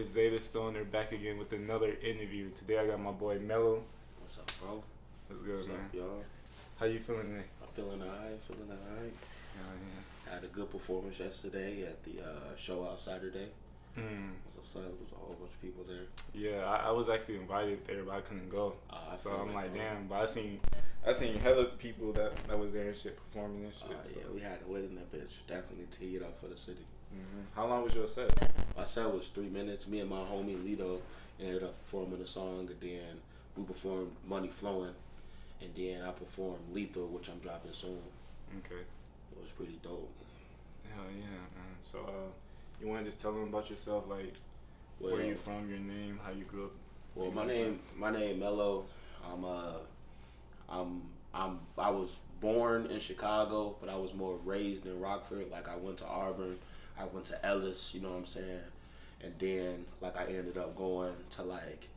It's Zaythestoner back again with another interview. Today I got my boy Mello. What's up, bro? What's good, What's man? up, y'all? How you feeling today? I'm feeling alright, Oh, I had a good performance yesterday at the show out Saturday. yeah. So there was a whole bunch of people there. Yeah, I was actually invited there, but I couldn't go. So I'm like, bro. damn. But I seen hella people that was there and shit performing and shit. Yeah, we had to wait in that bitch. Definitely tee it up for the city. How long was your set? My set was 3 minutes. Me and my homie Lito ended up performing a song, and then we performed Money Flowing, and then I performed Lethal, which I'm dropping soon. Okay. It was pretty dope. Hell yeah, man. So you want to just tell them about yourself, like where you from, your name, how you grew up? Well, my name Mello. I was born in Chicago, but I was more raised in Rockford. Like I went to Auburn, I went to Ellis, you know what I'm saying? And then like I ended up going to like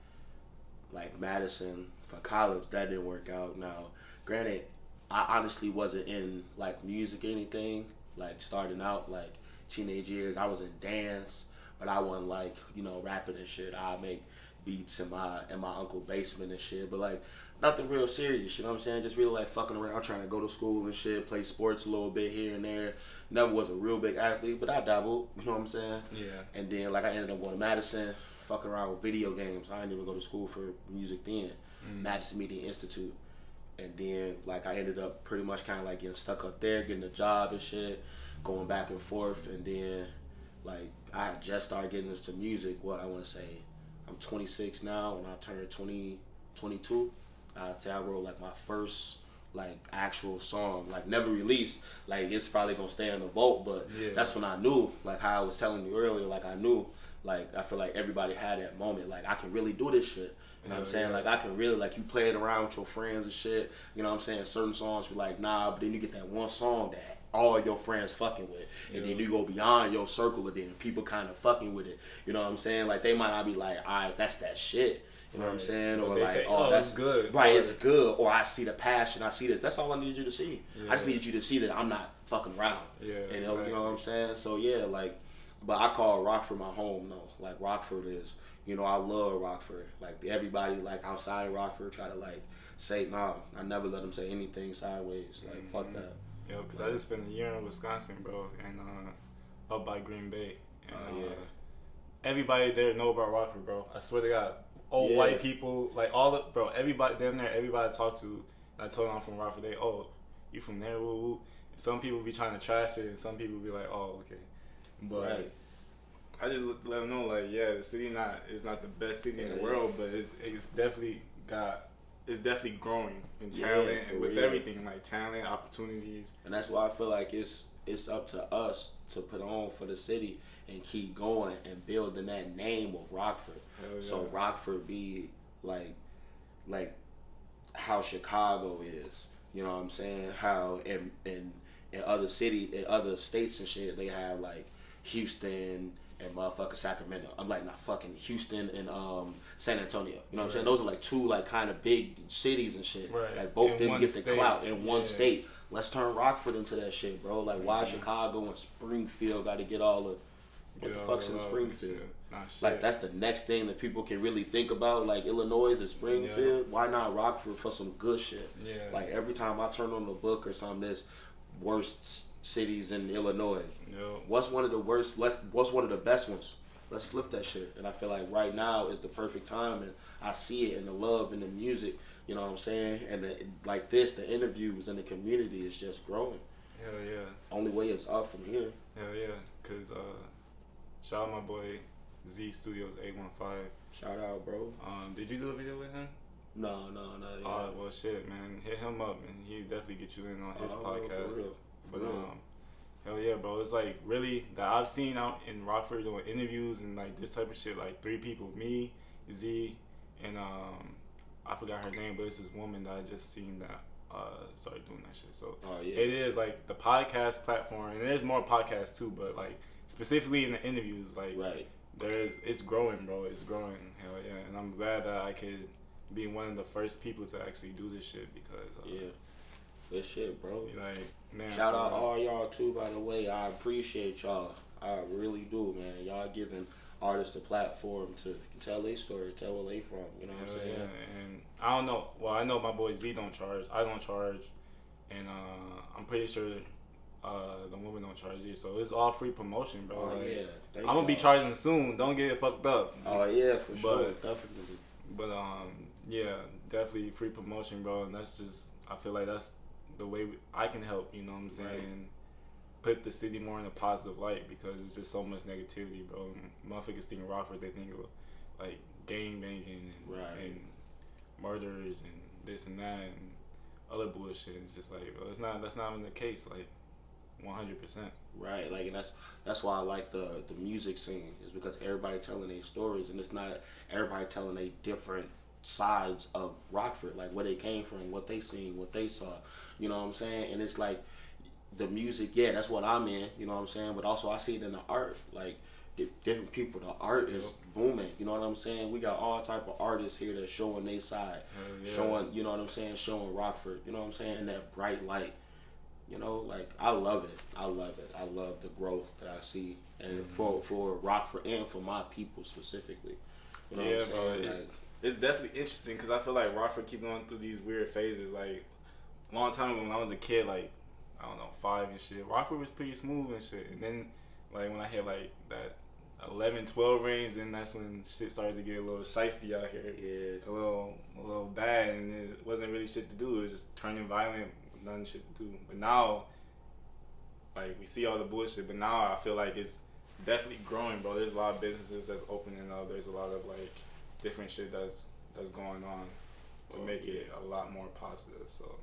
Madison for college. That didn't work out. Now, granted, I honestly wasn't in like music or anything. Like starting out like teenage years, I was in dance, but I wasn't like, you know, rapping and shit. I make beats in my uncle's basement and shit, but like nothing real serious, you know what I'm saying? Just really like fucking around, trying to go to school and shit, play sports a little bit here and there. Never was a real big athlete, but I dabbled, you know what I'm saying? Yeah. And then like I ended up going to Madison, fucking around with video games. I didn't even go to school for music then. Madison Media Institute. And then like I ended up pretty much kind of like getting stuck up there, getting a job and shit, going back and forth. And then like I had just started getting into music. What I want to say, I'm 26 now, and I turned 22. I'd say I wrote like my first like actual song, like never released. Like it's probably gonna stay in the vault, but that's when I knew, like how I was telling you earlier, like I knew, like I feel like everybody had that moment, like I can really do this shit. You know what I'm saying? Like I can really, like you playing around with your friends and shit. You know what I'm saying? Certain songs be like, nah, but then you get that one song that all your friends fucking with, and then you go beyond your circle, and then people kind of fucking with it. You know what I'm saying? Like they might not be like, alright, that's that shit. You know what I'm saying? Or like, say, that's good. Right, it's good. Or I see the passion, I see this. That's all I needed you to see. I just needed you to see that I'm not fucking around. Yeah, and you know what I'm saying? So yeah, like, but I call Rockford my home though. Like Rockford is, you know, I love Rockford. Like everybody like outside of Rockford try to like say, nah, I never let them say anything sideways. Like fuck that. Yo, cause I just spent a year in Wisconsin, bro, and up by Green Bay. And, everybody there know about Rockford, bro. I swear to God. Old white people, like all the everybody damn near everybody I talk to, I told them I'm from Rockford. They, oh, you from there? Woo woo. And some people be trying to trash it, and some people be like, oh, okay. But I just let them know, like, yeah, the city is not the best city in the world, but it's definitely growing in talent and with everything, like talent, opportunities. And that's why I feel like it's up to us to put on for the city and keep going and building that name of Rockford. So Rockford be like how Chicago is. You know what I'm saying? How in other other states and shit, they have like Houston and motherfucking Sacramento. I'm like, not fucking Houston and San Antonio. You know what I'm saying? Those are like two like kind of big cities and shit. Right. Like both in them get the state. clout in one state. Let's turn Rockford into that shit, bro. Like why Chicago and Springfield got to get all the what the fuck's in Springfield? Like that's the next thing that people can really think about. Like Illinois is Springfield. Why not Rockford for some good shit? Like every time I turn on the book or something, there's worst cities in Illinois. What's one of the worst? What's one of the best ones? Let's flip that shit. And I feel like right now is the perfect time, and I see it in the love and the music. You know what I'm saying? And the interviews and the community is just growing. Hell yeah. Only way is up from here. Hell yeah. Cause shout out my boy Z Studios 815. Shout out, bro. Did you do a video with him? No. Well, shit, man. Hit him up, and he definitely get you in on his podcast. For real. But hell yeah, bro. It's like really that I've seen out in Rockford doing interviews and like this type of shit. Like 3 people, me, Z, and I forgot her name, but it's this woman that I just seen that started doing that shit. So it is like the podcast platform, and there's more podcasts too, but like specifically in the interviews, like it's growing, bro. It's growing. Hell yeah, and I'm glad that I could be one of the first people to actually do this shit because good shit, bro. Like, man, shout out all y'all too, by the way. I appreciate y'all. I really do, man. Y'all giving artists a platform to tell their story, tell where they from. You know what I'm saying? Yeah, and I don't know. Well, I know my boy Z don't charge. I don't charge, and I'm pretty sure the women don't charge either. So it's all free promotion, bro. Oh, like, yeah. I'm gonna be charging soon. Don't get it fucked up. Oh yeah, for sure, definitely. But yeah, definitely free promotion, bro. And that's just, I feel like that's the way I can help. You know what I'm saying? Right. Put the city more in a positive light because it's just so much negativity, bro. Motherfuckers think Rockford, they think of like gang banging and murders and this and that and other bullshit. It's just like, bro, that's not even the case. Like 100%. Right, like, and that's why I like the music scene, is because everybody telling their stories, and it's not everybody telling their different sides of Rockford, like where they came from, what they seen, what they saw. You know what I'm saying? And it's like the music, yeah, that's what I'm in. You know what I'm saying? But also I see it in the art, like different people. The art is booming. You know what I'm saying? We got all type of artists here that's showing their side, showing, you know what I'm saying, showing Rockford. You know what I'm saying? In that bright light. You know, like, I love it. I love it. I love the growth that I see, and for Rockford and for my people specifically. You know what I'm saying? Bro, like, it's definitely interesting because I feel like Rockford keep going through these weird phases. Like, a long time ago when I was a kid, like, I don't know, 5 and shit, Rockford was pretty smooth and shit. And then, like, when I hit, like, that 11, 12 range, then that's when shit started to get a little shiesty out here. Yeah. A little bad, and it wasn't really shit to do. It was just turning violent. Nothing shit to do. But now, like, we see all the bullshit, but now I feel like it's definitely growing, bro. There's a lot of businesses that's opening up. There's a lot of, like, different shit that's going on to make it a lot more positive. So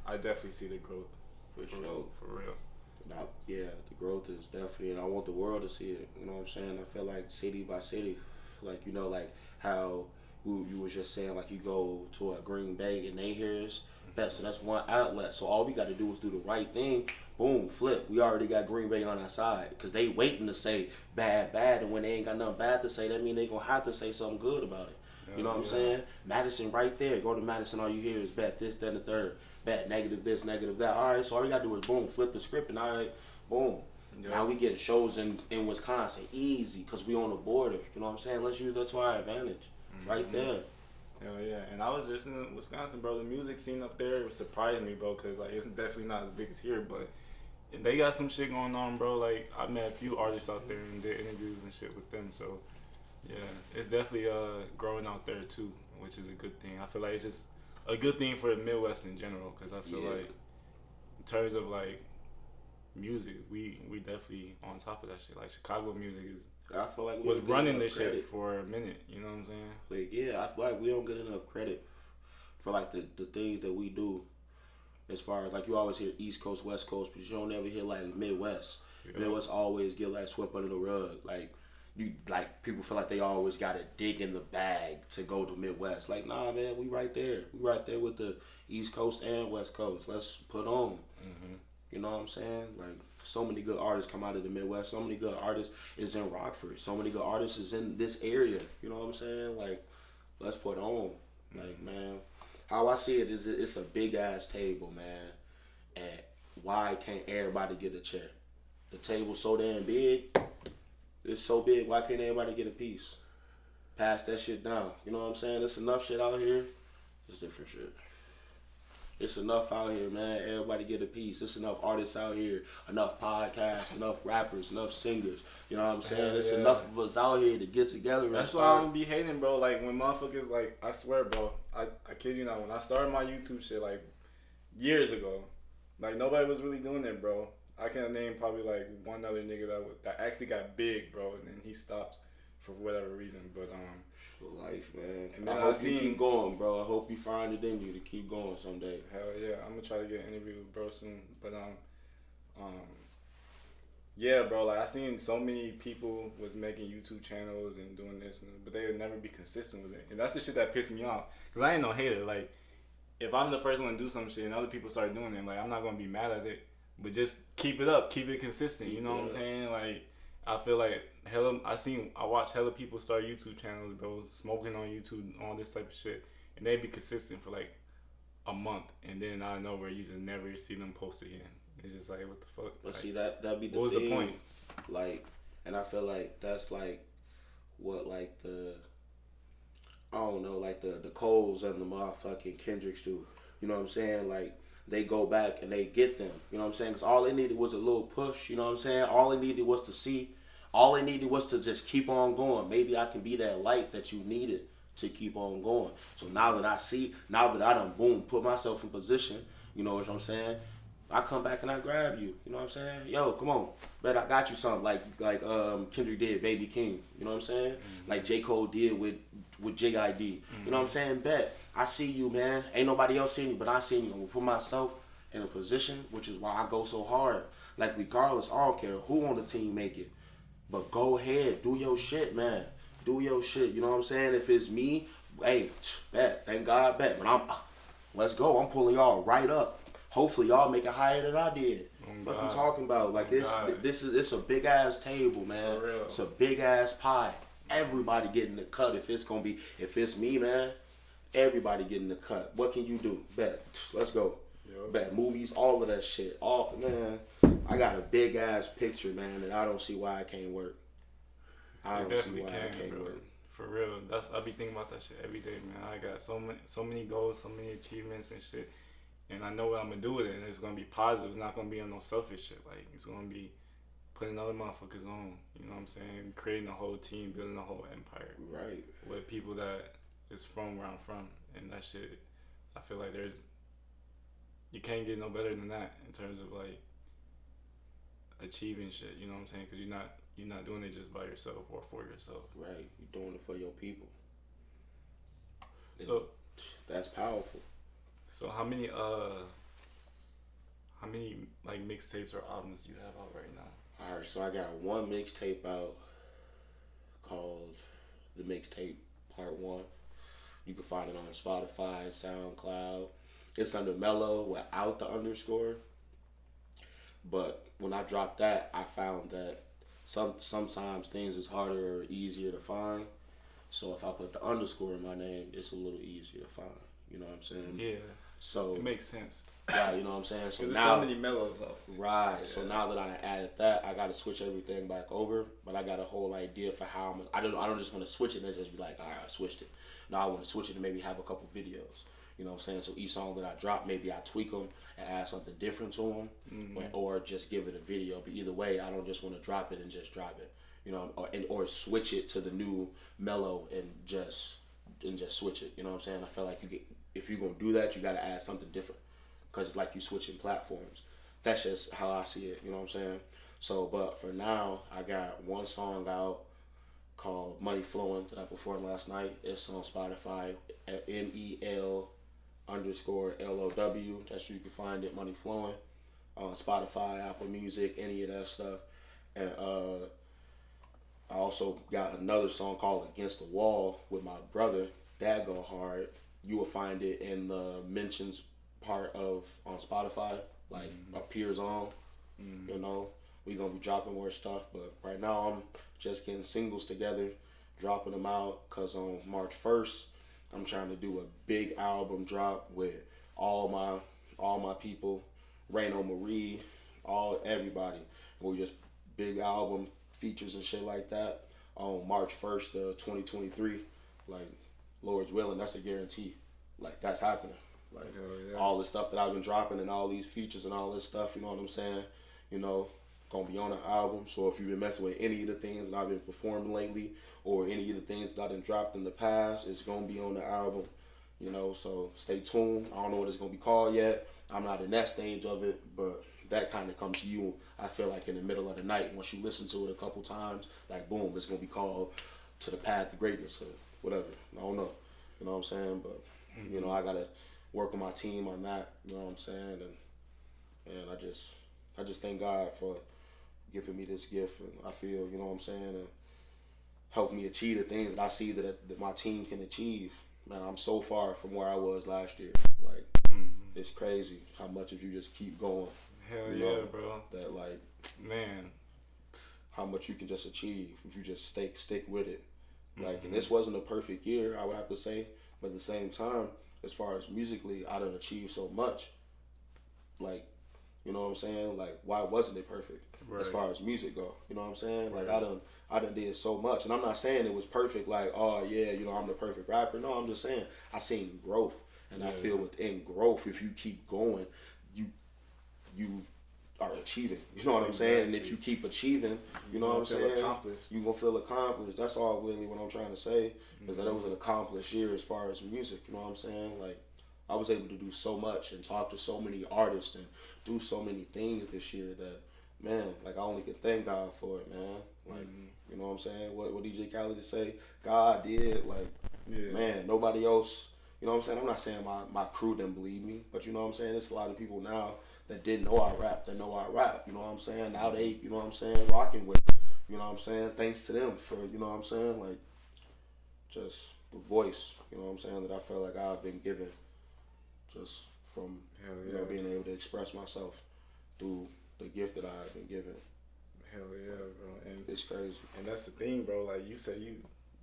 I definitely see the growth for sure. For real. Yeah, the growth is definitely, and I want the world to see it. You know what I'm saying? I feel like city by city, like, you know, like how you was just saying, like, you go to a Green Bay and they hears that, so that's one outlet. So all we got to do is do the right thing. Boom, flip. We already got Green Bay on our side because they waiting to say bad, and when they ain't got nothing bad to say, that mean they gonna have to say something good about it. You know what I'm saying? Madison right there. Go to Madison. All you hear is bad this, that, and the third. Bad, negative this, negative that. All right, so all we gotta do is boom, flip the script, and all right, boom. Now we getting shows in Wisconsin easy because we on the border. You know what I'm saying? Let's use that to our advantage. Right there. Hell yeah. And I was just in Wisconsin, bro. The music scene up there surprised me, bro, because, like, it's definitely not as big as here, but they got some shit going on, bro. Like, I met a few artists out there and did interviews and shit with them, so yeah, it's definitely growing out there too, which is a good thing. I feel like it's just a good thing for the Midwest in general, because I feel like in terms of, like, music, we definitely on top of that shit. Like, Chicago music I feel like was running this shit for a minute. You know what I'm saying? Like, yeah, I feel like we don't get enough credit for, like, the things that we do. As far as, like, you always hear East Coast, West Coast, but you don't ever hear, like, Midwest. Midwest always get, like, swept under the rug. Like, people feel like they always gotta dig in the bag to go to Midwest. Like, nah, man, we right there. We right there with the East Coast and West Coast. Let's put on. You know what I'm saying? Like, so many good artists come out of the Midwest. So many good artists is in Rockford. So many good artists is in this area. You know what I'm saying? Like, let's put on. Like, man, how I see it is it's a big ass table, man. And why can't everybody get a chair? The table's so damn big. It's so big. Why can't everybody get a piece? Pass that shit down. You know what I'm saying? There's enough shit out here. It's different shit. It's enough out here, man. Everybody get a piece. It's enough artists out here, enough podcasts, enough rappers, enough singers. You know what I'm saying? It's enough of us out here to get together. That's why I don't be hating, bro. Like, when motherfuckers, like, I swear, bro, I kid you not, when I started my YouTube shit, like, years ago, like, nobody was really doing it, bro. I can name probably, like, one other nigga that actually got big, bro, and then he stopped for whatever reason, but life, man. And I hope you keep going, bro. I hope you find it in you to keep going someday. Hell yeah, I'm gonna try to get an interview with bro soon. But yeah, bro. Like, I seen so many people was making YouTube channels and doing this, but they would never be consistent with it, and that's the shit that pissed me off. Cause I ain't no hater. Like, if I'm the first one to do some shit and other people start doing it, like, I'm not gonna be mad at it. But just keep it up, keep it consistent. You know what I'm saying? Like, I feel like I watched hella people start YouTube channels, bro, smoking on YouTube, all this type of shit, and they be consistent for like a month, and then out of nowhere you just never see them post again. It's just like, what the fuck? But like, see, that be the what was thing. the point? Like, and I feel like that's like what like the I don't know, like the Coles and the motherfucking Kendricks do. You know what I'm saying? Like they go back and they get them. You know what I'm saying? Because all they needed was a little push. You know what I'm saying? All they needed was to see. All they needed was to just keep on going. Maybe I can be that light that you needed to keep on going. So now that I see, now that I done boom, put myself in position. You know what I'm saying? I come back and I grab you. You know what I'm saying? Yo, come on. Bet I got you something like Kendrick did, Baby King. You know what I'm saying? Mm-hmm. Like J. Cole did with JID. Mm-hmm. You know what I'm saying? Bet. I see you, man. Ain't nobody else seeing you, but I seen you. I'm gonna put myself in a position, which is why I go so hard. Like regardless, I don't care who on the team make it. But go ahead, do your shit, man. Do your shit. You know what I'm saying? If it's me, hey, bet. Thank God, bet. But let's go. I'm pulling y'all right up. Hopefully y'all make it higher than I did. What I'm talking about, like it's a big ass table, man. It's a big ass pie. Everybody getting the cut. If it's me, man, everybody getting the cut. What can you do? Bet. Let's go. Yep. Bet. Movies, all of that shit. All man. I got a big ass picture, man, and I don't see why I can't work. I don't see why I can't work. For real. I be thinking about that shit every day, man. I got so many goals, so many achievements and shit. And I know what I'm gonna do with it, and it's gonna be positive. It's not gonna be on no selfish shit. Like it's gonna be putting other motherfuckers on. You know what I'm saying? Creating a whole team, building a whole empire. Right. With people that is from where I'm from, and that shit. I feel like you can't get no better than that in terms of like achieving shit. You know what I'm saying? Because you're not doing it just by yourself or for yourself. Right. You're doing it for your people. So that's powerful. So how many like mixtapes or albums do you have out right now? Alright, so I got one mixtape out called The Mixtape Part 1. You can find it on Spotify, SoundCloud. It's under Mellow without the underscore. But when I dropped that, I found that sometimes things is harder or easier to find. So if I put the underscore in my name, it's a little easier to find. You know what I'm saying? Yeah. So it makes sense. Right, you know what I'm saying? So now, there's so many mellows out. Right. Yeah. So now that I added that, I got to switch everything back over. But I got a whole idea for how I don't just want to switch it and just be like, all right, I switched it. Now I want to switch it and maybe have a couple videos. You know what I'm saying? So each song that I drop, maybe I tweak them and add something different to them, or just give it a video. But either way, I don't just want to drop it and just drop it. You know, or switch it to the new mellow and just switch it. You know what I'm saying? I feel like if you're gonna do that, you got to add something different, because it's like you switching platforms. That's just how I see it. You know what I'm saying? So, but for now, I got one song out called Money Flowing that I performed last night. It's on Spotify at MEL_LOW. That's where you can find it, Money Flowing. On Spotify, Apple Music, any of that stuff. And I also got another song called Against the Wall with my brother. That go hard. You will find it in the mentions part on Spotify, like appears on. You know, we gonna be dropping more stuff, but right now I'm just getting singles together, dropping them out, cause on March 1st I'm trying to do a big album drop with all my people, Rayno Marie, everybody. And we just big album features and shit like that on March 1st, 2023. Like, Lord's willing, that's a guarantee. Like, that's happening. Like, all the stuff that I've been dropping and all these features and all this stuff, you know what I'm saying? You know, gonna be on an album. So if you've been messing with any of the things that I've been performing lately or any of the things that I've been dropped in the past, it's gonna be on the album. You know, so stay tuned. I don't know what it's gonna be called yet. I'm not in that stage of it, but that kind of comes to you, I feel like, in the middle of the night. Once you listen to it a couple times, like, boom, it's gonna be called To the Path to Greatness or whatever. I don't know. You know what I'm saying? But, you know, I gotta work with my team on that. You know what I'm saying? And I just thank God for giving me this gift. And I feel, you know what I'm saying, and help me achieve the things that I see that my team can achieve. Man, I'm so far from where I was last year. Like, it's crazy how much if you just keep going. Hell yeah, bro. That, like, man, how much you can just achieve if you just stick with it. Like, and this wasn't a perfect year, I would have to say, but at the same time, as far as musically, I done achieved so much. Like, You know what I'm saying? Like, why wasn't it perfect as far as music go? You know what I'm saying? Like, I done did so much, and I'm not saying it was perfect. Like, oh yeah, you know, I'm the perfect rapper. No, I'm just saying I seen growth, and I feel within growth, if you keep going, you are achieving. You know what I'm saying? And if you keep achieving, you know what I'm saying? You gonna feel accomplished. That's all really what I'm trying to say. Is that it was an accomplished year as far as music. You know what I'm saying? Like, I was able to do so much and talk to so many artists and do so many things this year that, man, like, I only can thank God for it, man. Like, you know what I'm saying? What DJ Khaled say? God did. Like, man, nobody else. You know what I'm saying? I'm not saying my crew didn't believe me, but you know what I'm saying? There's a lot of people now that didn't know I rap, that know I rap. You know what I'm saying? Now they, you know what I'm saying, rocking with it. You know what I'm saying? Thanks to them for, you know what I'm saying? Like, just the voice, you know what I'm saying, that I feel like I've been given just from, you know, being able to express myself through the gift that I've been given. Hell yeah, bro. And it's crazy. And that's the thing, bro. Like, you said you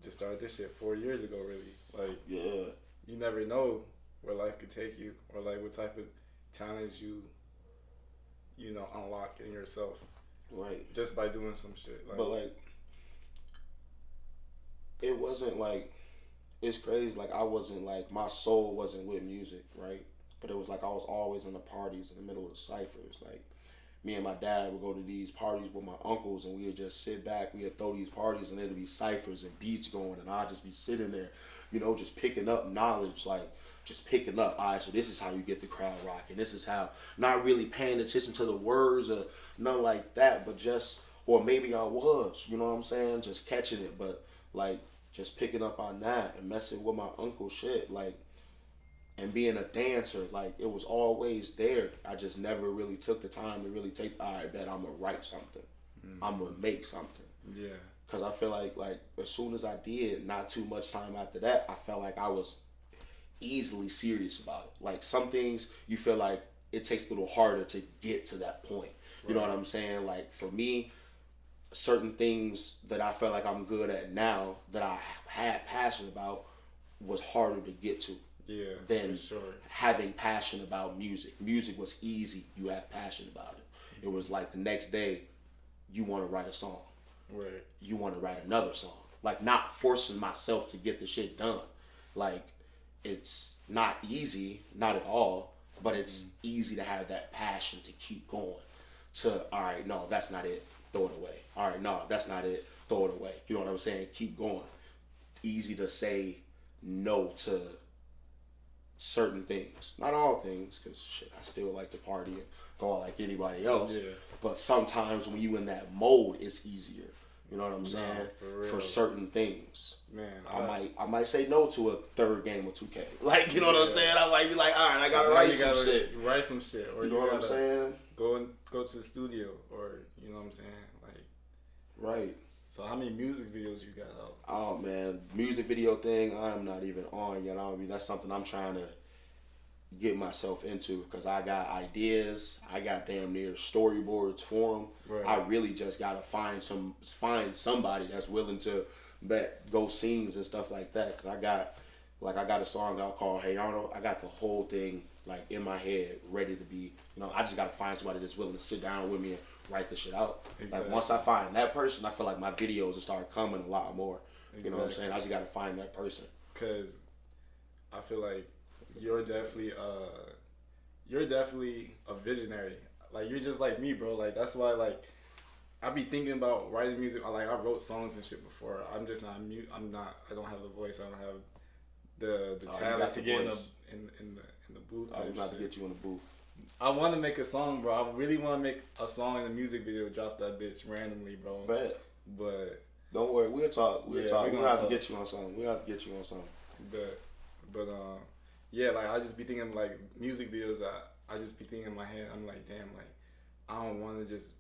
just started this shit 4 years ago, really. Like, you never know where life could take you, or like what type of talents you know, unlock in yourself. Right. Just by doing some shit. Like, but like, it wasn't like, it's crazy. Like, I wasn't like, my soul wasn't with music, right? But it was like I was always in the parties in the middle of the ciphers. Like, me and my dad would go to these parties with my uncles, and we would just sit back. We would throw these parties, and there'd be ciphers and beats going, and I'd just be sitting there, you know, just picking up knowledge, like, just picking up. All right, so this is how you get the crowd rocking. This is how, not really paying attention to the words or nothing like that, but just, or maybe I was, you know what I'm saying, just catching it, but like, just picking up on that and messing with my uncle's shit, like, and being a dancer, like, it was always there. I just never really took the time to really take, all right, bet I'm gonna write something. I'm gonna make something. Yeah. Because I feel like as soon as I did, not too much time after that, I felt like I was easily serious about it. Like, some things you feel like it takes a little harder to get to that point. You know what I'm saying? Like, for me, certain things that I feel like I'm good at now that I had passion about was harder to get to. Yeah, than for sure. Having passion about music. Music was easy. You have passion about it. It was like the next day, you want to write a song. Right. You want to write another song. Like, not forcing myself to get the shit done. Like, it's not easy, not at all, but it's easy to have that passion to keep going. To, all right, no, that's not it. Throw it away. All right, no, that's not it. Throw it away. You know what I'm saying? Keep going. Easy to say no to certain things. Not all things, because shit, I still like to party and go out like anybody else. Yeah. But sometimes when you in that mode, it's easier. You know what I'm saying? For certain things. Man, I might say no to a third game of 2K. Like, you know what I'm saying? I might be like, all right, I gotta write some shit. Write some shit. Or you know what I'm saying? Go to the studio, or you know what I'm saying? Like, right. So how many music videos you got out? Oh man, music video thing I'm not even on yet. I mean, that's something I'm trying to get myself into, because I got ideas. I got damn near storyboards for them. Right. I really just gotta find somebody that's willing to go scenes and stuff like that. Cause I got a song out called Hey Arnold. I got the whole thing like in my head ready to be. You know, I just gotta find somebody that's willing to sit down with me and write the shit out. Exactly. Like, once I find that person, I feel like my videos will start coming a lot more. Exactly. You know what I'm saying? I just gotta find that person. Cause I feel like you're definitely a visionary. Like, you're just like me, bro. Like, that's why, like, I be thinking about writing music. Like, I wrote songs and shit before. I'm just not mute. I don't have the voice. I don't have the talent to get in the booth. I'm about to get you in the booth. I want to make a song, bro. I really want to make a song in a music video. Drop that bitch randomly, bro. But don't worry, we'll talk. We'll talk. We'll have to get you on something. But yeah, like, I just be thinking, like, music videos. I just be thinking in my head. I'm like, damn, like, I don't want to just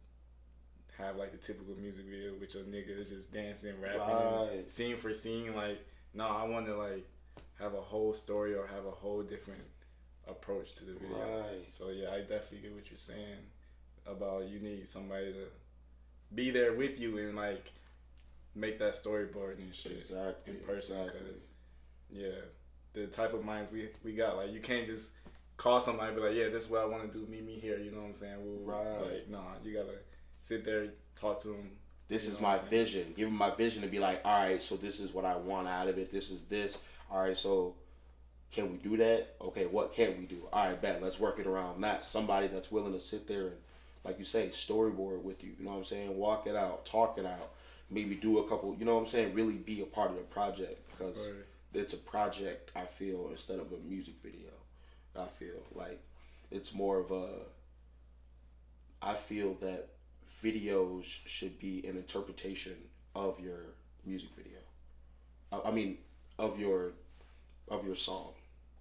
have like the typical music video with your nigga is just dancing, rapping, and scene for scene. Like, no, I want to like have a whole story or have a whole different approach to the video. Right. So yeah, I definitely get what you're saying about you need somebody to be there with you and like make that storyboard and shit in person. Exactly. Yeah, the type of minds we got, like, you can't just call somebody and be like, yeah, this is what I want to do. Meet me here. You know what I'm saying? Right. Like, nah, you gotta sit there, talk to them. This is my vision. Give them my vision to be like, all right, so this is what I want out of it. This is this. All right, so can we do that? Okay, what can we do? All right, bet. Let's work it around that. Somebody that's willing to sit there and, like you say, storyboard with you. You know what I'm saying? Walk it out, talk it out. Maybe do a couple, you know what I'm saying? Really be a part of the project because it's a project, I feel, instead of a music video. I feel like it's more of a, I feel that videos should be an interpretation of your music video. I mean, of your song.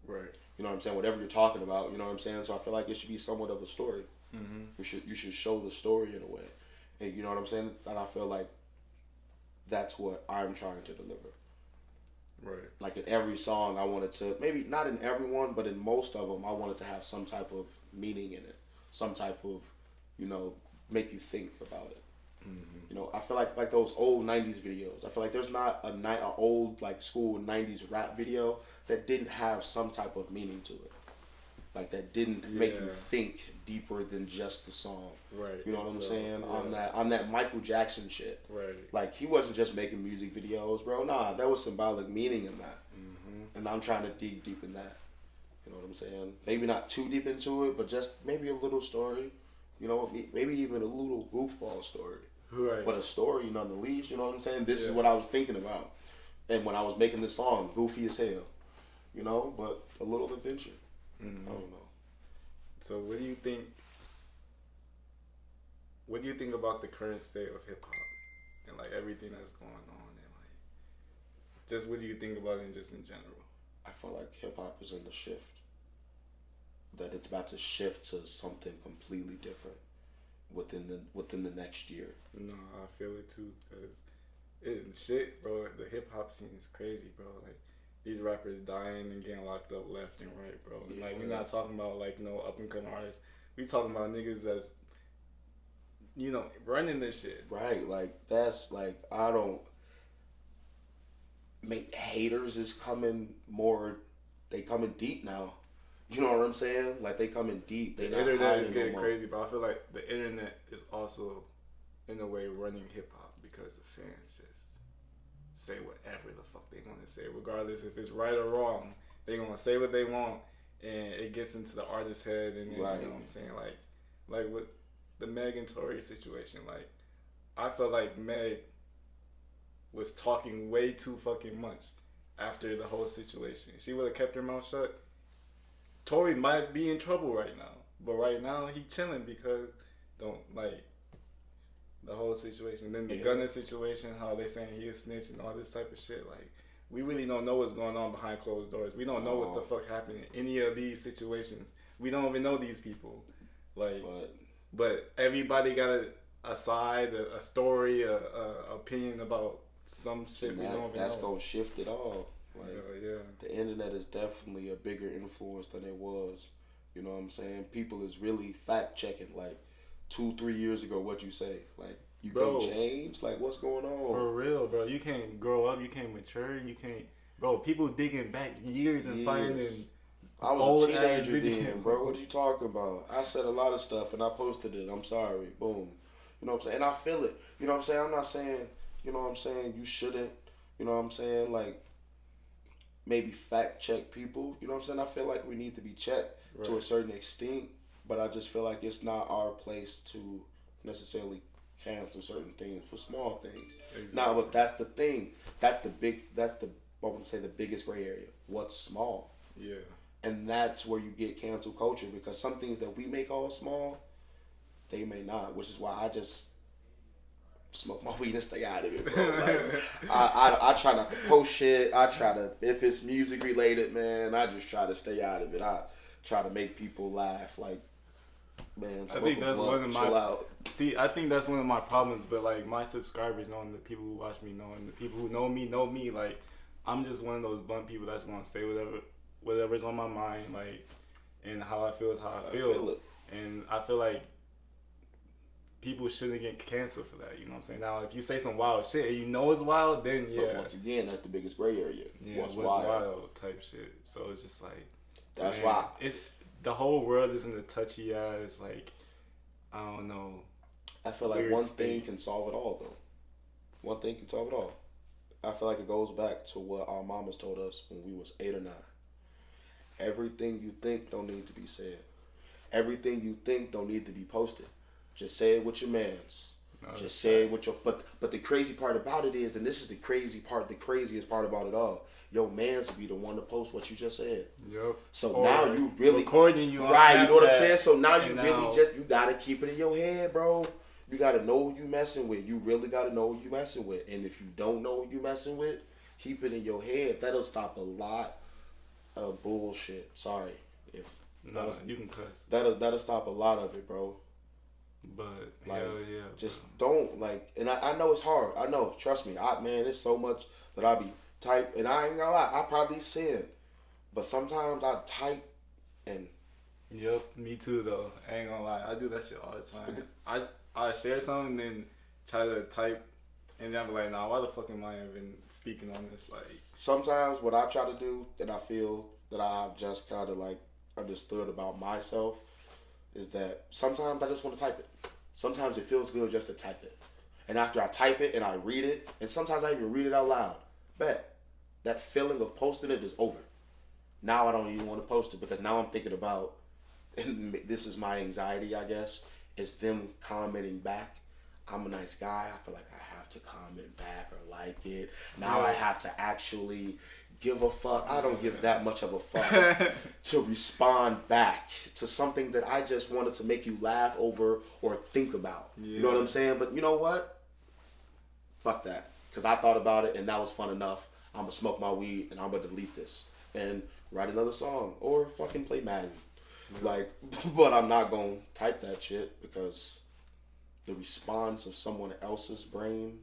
Right. You know what I'm saying? Whatever you're talking about, you know what I'm saying? So I feel like it should be somewhat of a story. Mm-hmm. You should show the story in a way. And you know what I'm saying? And I feel like that's what I'm trying to deliver. Right. Like in every song, I wanted to, maybe not in every one, but in most of them, I wanted to have some type of meaning in it. Some type of, you know, make you think about it. Mm-hmm. You know, I feel like those old 90s videos. I feel like there's not a old like school 90s rap video that didn't have some type of meaning to it. Like that didn't make you think deeper than just the song. Right. You know what I'm saying? Yeah. On that Michael Jackson shit. Right. Like he wasn't just making music videos, bro. Nah, there was symbolic meaning in that. Mm-hmm. And I'm trying to dig deep in that. You know what I'm saying? Maybe not too deep into it, but just maybe a little story. You know, maybe even a little goofball story. Right. But a story none the least, you know what I'm saying? This is what I was thinking about. And when I was making this song, goofy as hell. You know, but a little adventure. Mm-hmm. I don't know. So what do you think about the current state of hip hop and like everything that's going on and like just what do you think about it just in general? I feel like hip hop is in the shift. That it's about to shift to something completely different within the next year. No, I feel it too because shit, bro. The hip hop scene is crazy, bro. Like these rappers dying and getting locked up left and right, bro. Yeah. Like we're not talking about like up and coming artists. We talking about niggas that's running this shit. Right, like that's like I don't make haters is coming more. They coming deep now. You know what I'm saying? Like they coming deep. The internet is getting crazy, but I feel like the internet is also, in a way, running hip hop because the fans just say whatever the fuck they want to say, regardless if it's right or wrong. They gonna say what they want, and it gets into the artist's head, and then, right. You know what I'm saying? Like with the Meg and Tory situation, like I felt like Meg was talking way too fucking much after the whole situation. She would have kept her mouth shut. Tory might be in trouble right now, but right now he chilling because the whole situation. Then the Gunna situation, how they saying he is snitch and all this type of shit. Like we really don't know what's going on behind closed doors. We don't know what the fuck happened in any of these situations. We don't even know these people. Like, but everybody got a side, a story, a opinion about some shit we don't even know. That's gonna shift it all. Like, yeah. The internet is definitely a bigger influence than it was. You know what I'm saying? People is really fact checking. Like 2-3 years ago, what you say? Like you can't change. Like what's going on? For real, bro. You can't grow up. You can't mature. You can't, bro. People digging back years and finding. I was a teenager then, bro. What are you talking about? I said a lot of stuff and I posted it. I'm sorry. Boom. You know what I'm saying? And I feel it. You know what I'm saying? I'm not saying. You know what I'm saying? You shouldn't. You know what I'm saying? Like. Maybe fact check people. You know what I'm saying? I feel like we need to be checked to a certain extent, but I just feel like it's not our place to necessarily cancel certain things for small things. Exactly. Now, but that's the thing. I would say the biggest gray area. What's small? Yeah. And that's where you get cancel culture because some things that we may call small, they may not, which is why I just smoke my weed and stay out of it, bro. Like, I try not to post shit. I try to, if it's music related, man, I just try to stay out of it. I try to make people laugh. Like, man, I think that's one of my. See, I think that's one of my problems. But like my subscribers, knowing the people who watch me, knowing the people who know me. Like, I'm just one of those blunt people that's gonna say whatever's on my mind, like, and how I feel is how I feel it. And I feel like people shouldn't get canceled for that. You know what I'm saying? Now, if you say some wild shit and you know it's wild, then yeah. But once again, that's the biggest gray area. Yeah, what's wild type shit. So it's just like that's why the whole world is in a touchy ass, like, I don't know. I feel like one thing can solve it all, though. One thing can solve it all. I feel like it goes back to what our mamas told us when we was 8 or 9. Everything you think don't need to be said. Everything you think don't need to be posted. Just say it with your mans. No, just say it with your... But the crazy part about it is, and this is the craziest part about it all, your mans will be the one to post what you just said. Yep. So or now you really... recording you on right, Snapchat, you know what I'm saying? So now you really just... You got to keep it in your head, bro. You got to know who you messing with. You really got to know who you messing with. And if you don't know who you messing with, keep it in your head. That'll stop a lot of bullshit. Sorry. No, you can cuss. That'll stop a lot of it, bro. But like, hell yeah, just don't like. And I know it's hard. I know. Trust me. Man, there's so much that I be type, and I ain't gonna lie. I probably sin, but sometimes I type and. Yep, me too though. I ain't gonna lie. I do that shit all the time. I share something and then try to type, and then I'm like, nah, why the fuck am I even speaking on this? Like sometimes what I try to do that I feel that I've just kind of like understood about myself is that sometimes I just want to type it. Sometimes it feels good just to type it. And after I type it and I read it, and sometimes I even read it out loud, that feeling of posting it is over. Now I don't even want to post it because now I'm thinking about, and this is my anxiety, I guess, is them commenting back. I'm a nice guy. I feel like I have to comment back or like it. Now I have to actually give a fuck. I don't give that much of a fuck to respond back to something that I just wanted to make you laugh over or think about. Yeah. You know what I'm saying? But you know what? Fuck that. Because I thought about it and that was fun enough. I'm going to smoke my weed and I'm going to delete this and write another song or fucking play Madden. Like, but I'm not going to type that shit because the response of someone else's brain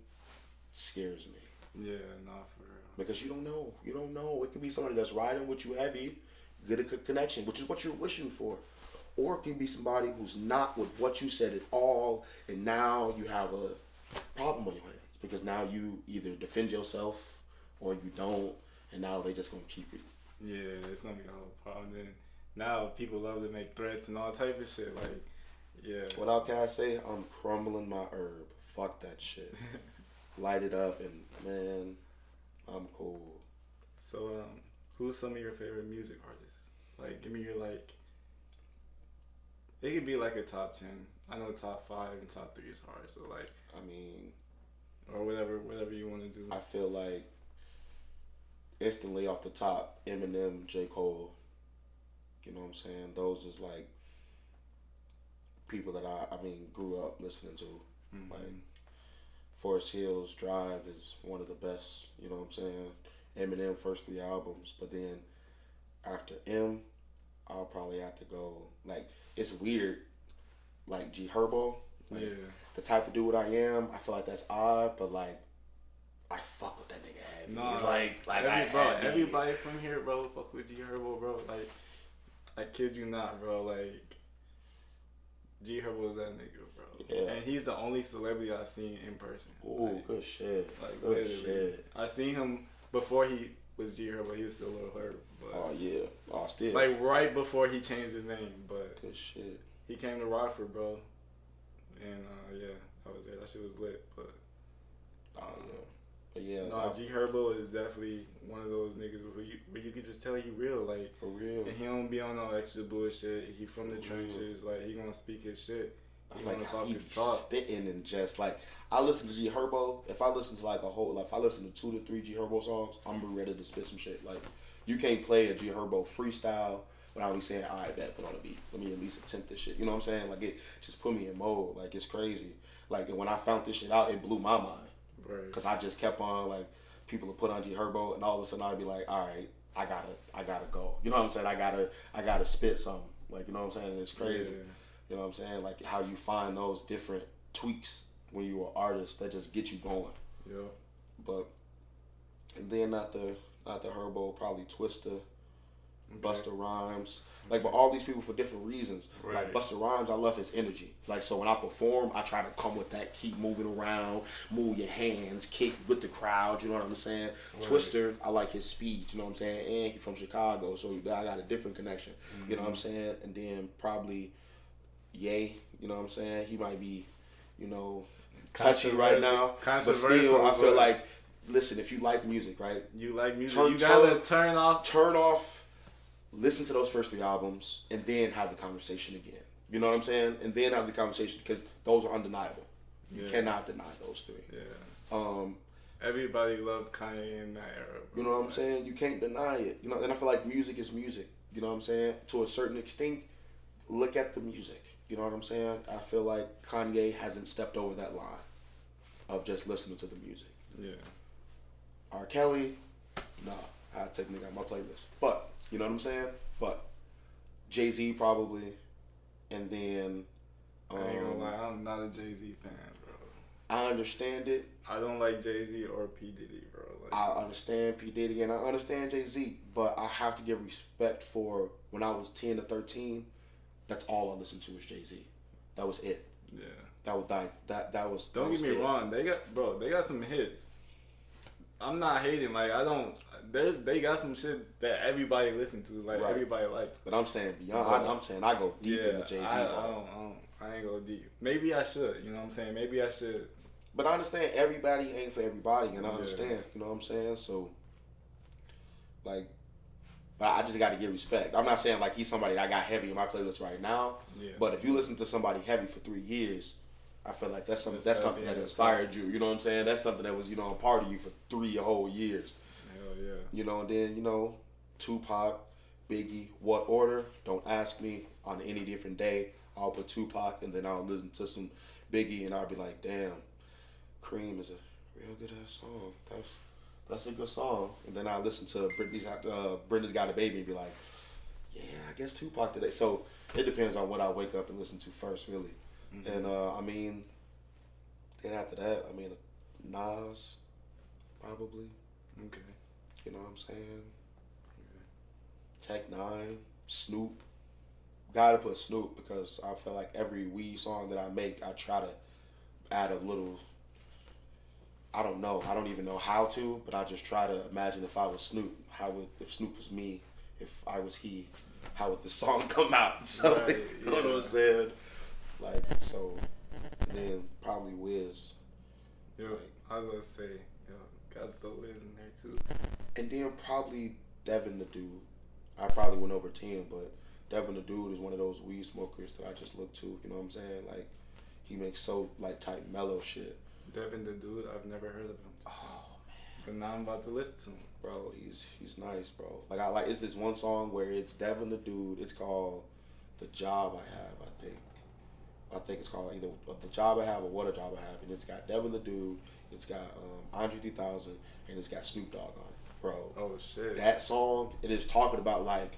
scares me. Yeah, not for real. Because you don't know. You don't know. It could be somebody that's riding with you heavy, get a good connection, which is what you're wishing for. Or it can be somebody who's not with what you said at all, and now you have a problem on your hands. Because now you either defend yourself or you don't, and now they just going to keep it. Yeah, it's going to be a whole problem. Then now people love to make threats and all type of shit. Like, yeah. What can I say? I'm crumbling my herb. Fuck that shit. Light it up and, man, I'm cool. So, who's some of your favorite music artists? Like, give me your, like, it could be like a top 10. I know top 5 and top 3 is hard. So, like, I mean, or whatever you want to do. I feel like instantly off the top, Eminem, J. Cole. You know what I'm saying? Those is like people that I grew up listening to. Mm-hmm. Like Forest Hills Drive is one of the best, you know what I'm saying? Eminem first 3 albums, but then after M, I'll probably have to go, like, it's weird, like G Herbo. Like, yeah. The type of dude I am, I feel like that's odd, but like, I fuck with that nigga heavy. No, everybody from here, bro, fuck with G Herbo, bro. Like, I kid you not, bro. Like, G Herbo is that nigga, bro. Yeah. And he's the only celebrity I've seen in person. Ooh, like, good shit. Like, good shit. I seen him before he was G Herbo. He was still Lil Herb. But, oh, yeah. Oh, still. Like, right before he changed his name. But good shit. He came to Rockford, bro. And, yeah, I was there. That shit was lit. But, yeah. But yeah, no, G Herbo is definitely one of those niggas where you could just tell he real, like, for real. And he don't be on no extra bullshit. He from the trenches, like, he gonna speak his shit. He like gonna talk his talk. Spitting and just like, I listen to G Herbo. If I listen to like a whole, like if I listen to 2 to 3 G Herbo songs, I'm ready to spit some shit. Like, you can't play a G Herbo freestyle without me saying, all right, bet, put on a beat. Let me at least attempt this shit. You know what I'm saying? Like, it just put me in mode. Like, it's crazy. Like, when I found this shit out, it blew my mind. Right. Because I just kept on, like, people would put on G Herbo, and all of a sudden I'd be like, all right, I gotta go. You know what I'm saying? I gotta spit something. Like, you know what I'm saying? It's crazy. Yeah. You know what I'm saying? Like, how you find those different tweaks when you're an artist that just get you going. Yeah. But, and then after Herbo, probably Twista. Busta Rhymes. Like, but all these people for different reasons. Right. Like, Busta Rhymes, I love his energy. Like, so when I perform, I try to come with that, keep moving around, move your hands, kick with the crowd, you know what I'm saying? Right. Twista, I like his speed, you know what I'm saying? And he's from Chicago, so I got a different connection, you know what I'm saying? And then probably Ye, you know what I'm saying? He might be, you know, touchy right now. But still, I feel like, listen, if you like music, right? You like music, you gotta turn off. Listen to those first 3 albums, and then have the conversation again. You know what I'm saying? And then have the conversation, because those are undeniable. You cannot deny those 3. Yeah. Everybody loved Kanye in that era. Bro. You know what I'm saying? You can't deny it. You know, and I feel like music is music. You know what I'm saying? To a certain extent, look at the music. You know what I'm saying? I feel like Kanye hasn't stepped over that line of just listening to the music. Yeah. R. Kelly, nah, I technically got my playlist, but. You know what I'm saying? But Jay-Z probably, and then I ain't gonna lie, I'm not a Jay-Z fan, bro. I understand it. I don't like Jay-Z or P. Diddy, bro. Like, I understand P. Diddy and I understand Jay-Z, but I have to give respect for when I was 10 to 13. That's all I listened to was Jay-Z. That was it. Yeah. That was. Don't get me wrong. They got some hits. I'm not hating. Like they got some shit that everybody listen to. Like everybody likes. But I'm saying beyond. I'm saying I go deep in the Jay-Z. I ain't go deep. Maybe I should. You know what I'm saying? Maybe I should. But I understand everybody ain't for everybody, and I understand. You know what I'm saying? So, like, but I just got to give respect. I'm not saying like he's somebody that I got heavy in my playlist right now. Yeah. But if you listen to somebody heavy for 3 years, I feel like that's something that inspired you. You know what I'm saying? That's something that was, you know, a part of you for 3 whole years. Hell yeah. You know, and then, you know, Tupac, Biggie, what order? Don't ask me. On any different day, I'll put Tupac and then I'll listen to some Biggie and I'll be like, damn, Cream is a real good ass song. That's a good song. And then I listen to Brenda's Got a Baby and be like, yeah, I guess Tupac today. So it depends on what I wake up and listen to first, really. Mm-hmm. And I mean, then after that, I mean, Nas, probably. Okay. You know what I'm saying? Tech Nine, Snoop. Gotta put Snoop because I feel like every weed song that I make, I try to add a little. I don't know. I don't even know how to, but I just try to imagine if I was Snoop, if Snoop was me, if I was he, how would the song come out? So right, you know what I'm saying? Like, so then probably Wiz. Yo, like, I was gonna say, gotta throw Wiz in there too. And then probably Devin the Dude. I probably went over 10, but Devin the Dude is one of those weed smokers that I just look to. You know what I'm saying? Like, he makes so like type mellow shit. Devin the Dude, I've never heard of him. Oh man! But now I'm about to listen to him. Bro, he's nice, bro. Like it's this one song where it's Devin the Dude. It's called "The Job I Have." I think it's called either "The Job I Have" or "What a Job I Have," and it's got Devin the Dude. It's got Andre 3000, and it's got Snoop Dogg on it, bro. Oh shit! That song, it is talking about like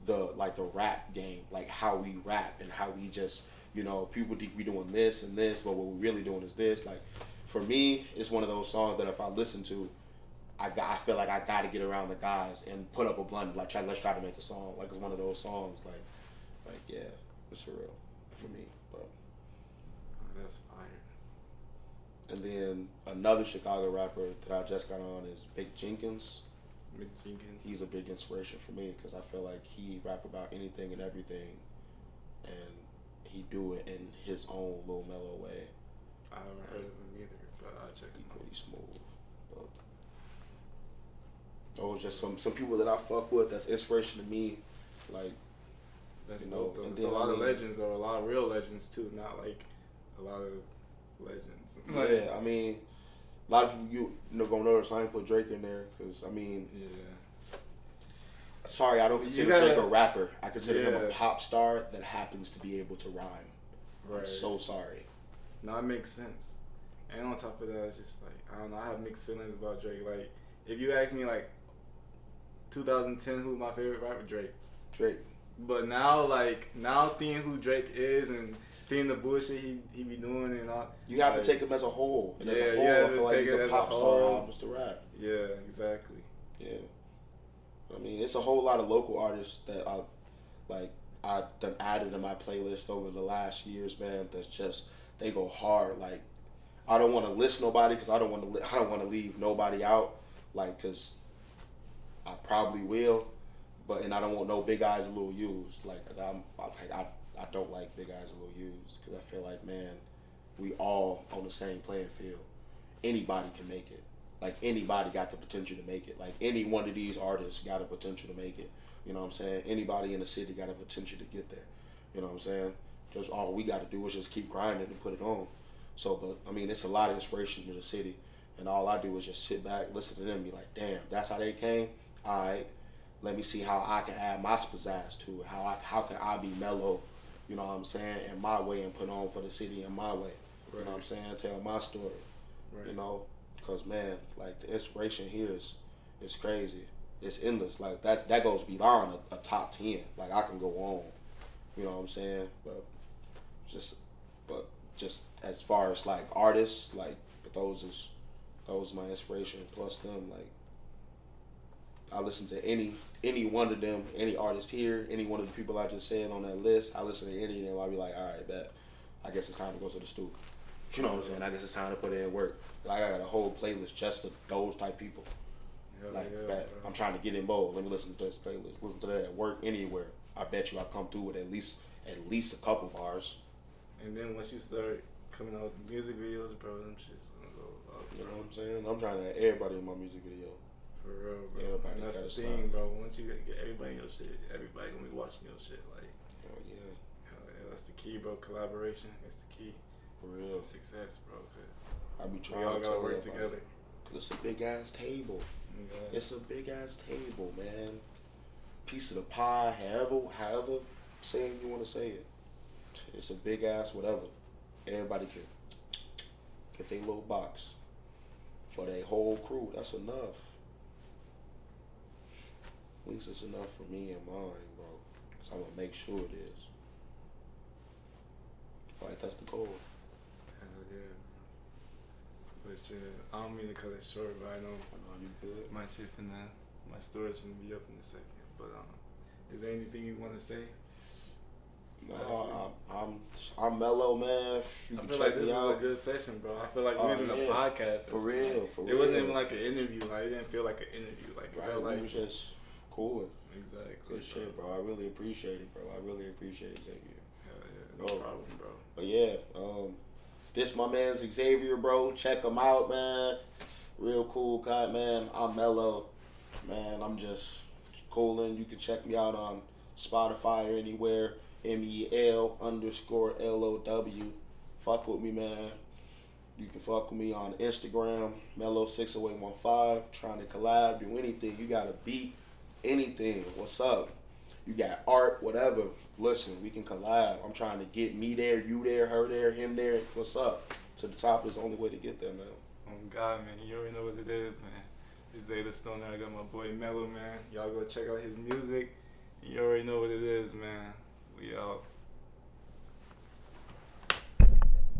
the rap game, like how we rap and how we just, you know, people think we doing this and this, but what we really doing is this. Like, for me, it's one of those songs that if I listen to, I feel like I got to get around the guys and put up a blunt. Like, let's try to make a song. Like, it's one of those songs. Like yeah, it's for real for me. But that's fire. And then another Chicago rapper that I just got on is Mick Jenkins. Mick Jenkins. He's a big inspiration for me because I feel like he rap about anything and everything, and he do it in his own little mellow way. I haven't heard of him either, but I'll check him out. Pretty smooth. But those just some people that I fuck with. That's inspiration to me. Like, that's dope though. There's a lot of legends though, a lot of real legends too, not like a lot of legends. Yeah, I mean, a lot of people you know gonna notice I ain't put Drake in there because I mean, yeah. Sorry, I don't consider Drake a rapper. I consider him a pop star that happens to be able to rhyme. Right. I'm so sorry. No, it makes sense. And on top of that, it's just like, I don't know, I have mixed feelings about Drake. Like, if you ask me, like, 2010, who's my favorite rapper? Drake. But now, now seeing who Drake is and seeing the bullshit he be doing and all. You have to take him as a whole. And as a whole, I feel like he's a pop star who happens to rap. Yeah, exactly. Yeah. I mean, it's a whole lot of local artists that I done added to my playlist over the last years, man. That's just they go hard. Like I don't want to list nobody because I don't want to leave nobody out. Like because I probably will, and I don't want no big eyes and little U's. I don't like big eyes and little U's because I feel like, man, we all on the same playing field. Anybody can make it. Like anybody got the potential to make it. Like any one of these artists got a potential to make it. You know what I'm saying? Anybody in the city got a potential to get there. You know what I'm saying? Just all we got to do is just keep grinding and put it on. So, but I mean, it's a lot of inspiration to the city, and all I do is just sit back, listen to them, and be like, damn, that's how they came. All right, let me see how I can add my pizzazz to it. How can I be mellow? You know what I'm saying? In my way and put on for the city in my way. Right. You know what I'm saying? Tell my story. Right. You know. Because, man, like, the inspiration here is crazy. It's endless. Like, that goes beyond a top 10. Like, I can go on. You know what I'm saying? But just as far as, like, artists, like, but those my inspiration. Plus them, like, I listen to any one of them, any artist here, any one of the people I just said on that list. I listen to any of them. I'll be like, all right, bet. I guess it's time to go to the studio. You know what I'm saying? I guess it's time to put in work. Like, I got a whole playlist just of those type people. That I'm trying to get in bold. Let me listen to this playlist. Listen to that at work, anywhere. I bet you I come through with at least a couple bars. And then once you start coming out with music videos, bro, them shit's gonna go up. You know what I'm saying? I'm trying to have everybody in my music video. For real, bro. Everybody, and that's the thing, bro. Once you get everybody in your shit, everybody gonna be watching your shit. Like, hell yeah. Hell yeah, that's the key, bro. Collaboration is the key. For real. To success, bro. Cause I be trying we all to gotta work together. Cause it's a big ass table. Yeah. It's a big ass table, man. Piece of the pie, however saying you want to say it. It's a big ass whatever. Everybody can get their little box for their whole crew. That's enough. At least it's enough for me and mine, bro. Cause I'm gonna make sure it is. Like that's the goal. Hell yeah. But shit, I don't mean to cut it short, but I know you good. My storage gonna be up in a second. But is there anything you want to say? No, I'm mellow, man. I feel like this is a good session, bro. I feel like we was in a podcast. For real. It wasn't even like an interview. Like it didn't feel like an interview. Like it felt like it was just cooler. Exactly. Good shit, bro. I really appreciate it, bro. I really appreciate it, Xavier. Hell yeah, no problem, bro. But yeah, this my man's Xavier, bro. Check him out, man. Real cool guy, man. I'm mellow, man. I'm just cooling. You can check me out on Spotify or anywhere. MEL_LOW. Fuck with me, man. You can fuck with me on Instagram, Mellow60815. Trying to collab, do anything. You got a beat, anything. What's up? You got art, whatever. Listen, we can collab. I'm trying to get me there, you there, her there, him there. What's up? To the top is the only way to get there, man. Oh God, man, you already know what it is, man. It's Zaythestoner. I got my boy Mellow, man. Y'all go check out his music. You already know what it is, man. We out.